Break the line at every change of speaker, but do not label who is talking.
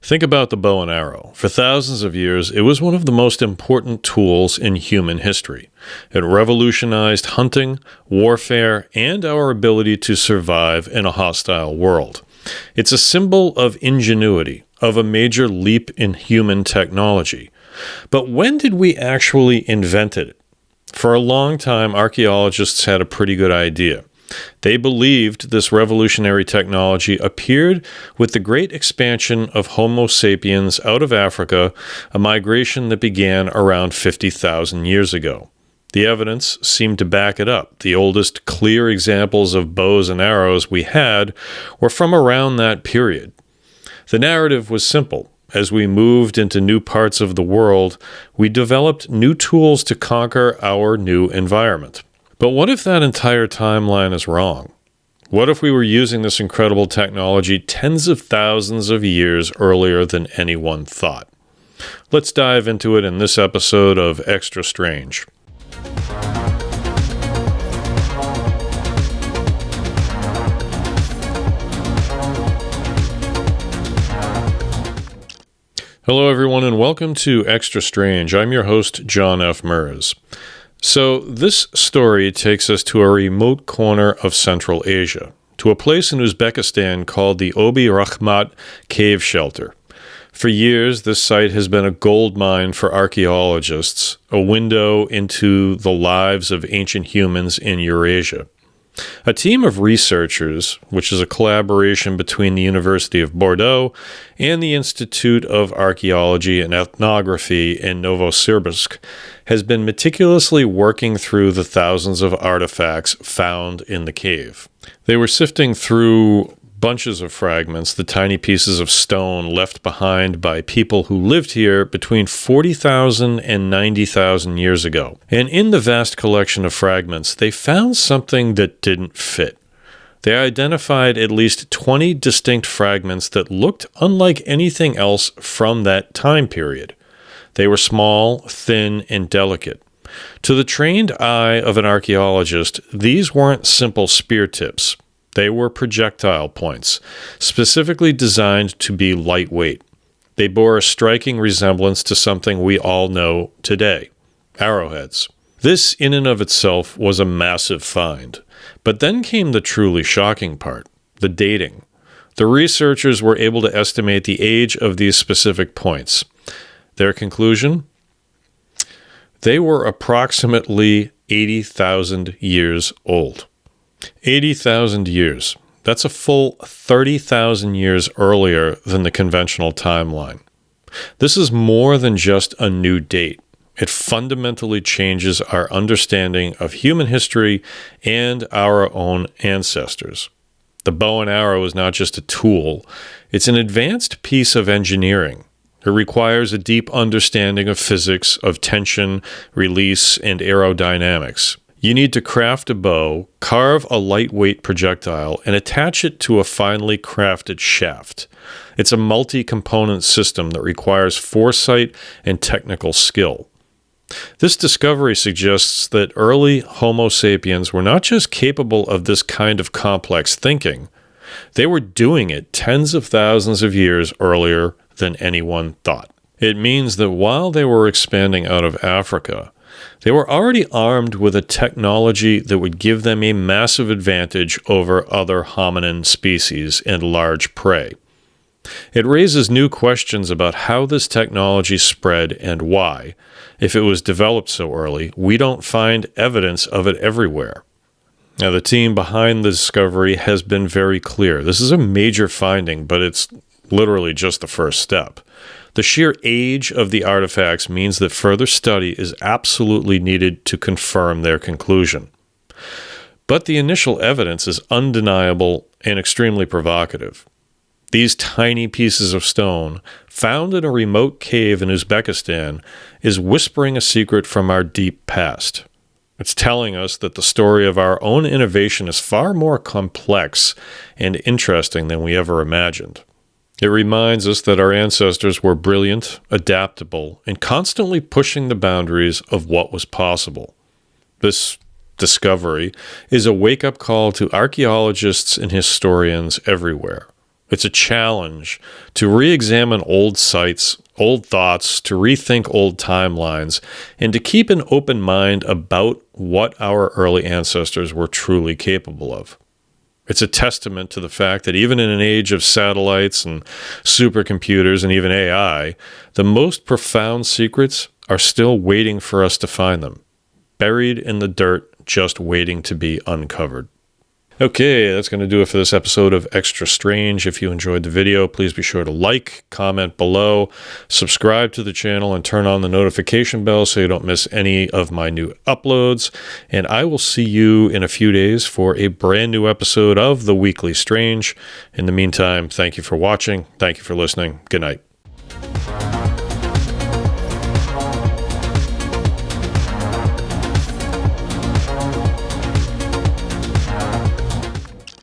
Think about the bow and arrow. For thousands of years, it was one of the most important tools in human history. It revolutionized hunting, warfare, and our ability to survive in a hostile world. It's a symbol of ingenuity, of a major leap in human technology. But when did we actually invent it? For a long time, archaeologists had a pretty good idea. They believed this revolutionary technology appeared with the great expansion of Homo sapiens out of Africa, a migration that began around 50,000 years ago. The evidence seemed to back it up. The oldest clear examples of bows and arrows we had were from around that period. The narrative was simple. As we moved into new parts of the world, we developed new tools to conquer our new environment. But what if that entire timeline is wrong? What if we were using this incredible technology tens of thousands of years earlier than anyone thought? Let's dive into it in this episode of Extra Strange. Hello, everyone, and welcome to Extra Strange. I'm your host, John F. Mers. So this story takes us to a remote corner of Central Asia, to a place in Uzbekistan called the Obi-Rakhmat cave shelter. For years, this site has been a gold mine for archaeologists, a window into the lives of ancient humans in Eurasia. A team of researchers, which is a collaboration between the University of Bordeaux and the Institute of Archaeology and Ethnography in Novosibirsk, has been meticulously working through the thousands of artifacts found in the cave. They were sifting through bunches of fragments, the tiny pieces of stone left behind by people who lived here between 40,000 and 90,000 years ago. And in the vast collection of fragments, they found something that didn't fit. They identified at least 20 distinct fragments that looked unlike anything else from that time period. They were small, thin, and delicate. To the trained eye of an archaeologist, these weren't simple spear tips. They were projectile points, specifically designed to be lightweight. They bore a striking resemblance to something we all know today, arrowheads. This in and of itself was a massive find. But then came the truly shocking part, the dating. The researchers were able to estimate the age of these specific points. Their conclusion? They were approximately 80,000 years old. 80,000 years. That's a full 30,000 years earlier than the conventional timeline. This is more than just a new date. It fundamentally changes our understanding of human history and our own ancestors. The bow and arrow is not just a tool. It's an advanced piece of engineering. It requires a deep understanding of physics, of tension, release, and aerodynamics. You need to craft a bow, carve a lightweight projectile, and attach it to a finely crafted shaft. It's a multi-component system that requires foresight and technical skill. This discovery suggests that early Homo sapiens were not just capable of this kind of complex thinking, they were doing it tens of thousands of years earlier than anyone thought. It means that while they were expanding out of Africa, they were already armed with a technology that would give them a massive advantage over other hominin species and large prey. It raises new questions about how this technology spread and why, if it was developed so early, we don't find evidence of it everywhere. Now, the team behind the discovery has been very clear. This is a major finding, but it's literally just the first step. The sheer age of the artifacts means that further study is absolutely needed to confirm their conclusion. But the initial evidence is undeniable and extremely provocative. These tiny pieces of stone, found in a remote cave in Uzbekistan, is whispering a secret from our deep past. It's telling us that the story of our own innovation is far more complex and interesting than we ever imagined. It reminds us that our ancestors were brilliant, adaptable, and constantly pushing the boundaries of what was possible. This discovery is a wake-up call to archaeologists and historians everywhere. It's a challenge to re-examine old sites, old thoughts, to rethink old timelines, and to keep an open mind about what our early ancestors were truly capable of. It's a testament to the fact that even in an age of satellites and supercomputers and even AI, the most profound secrets are still waiting for us to find them, buried in the dirt, just waiting to be uncovered. Okay, that's going to do it for this episode of Extra Strange. If you enjoyed the video, please be sure to like, comment below, subscribe to the channel, and turn on the notification bell so you don't miss any of my new uploads. And I will see you in a few days for a brand new episode of The Weekly Strange. In the meantime, thank you for watching. Thank you for listening. Good night.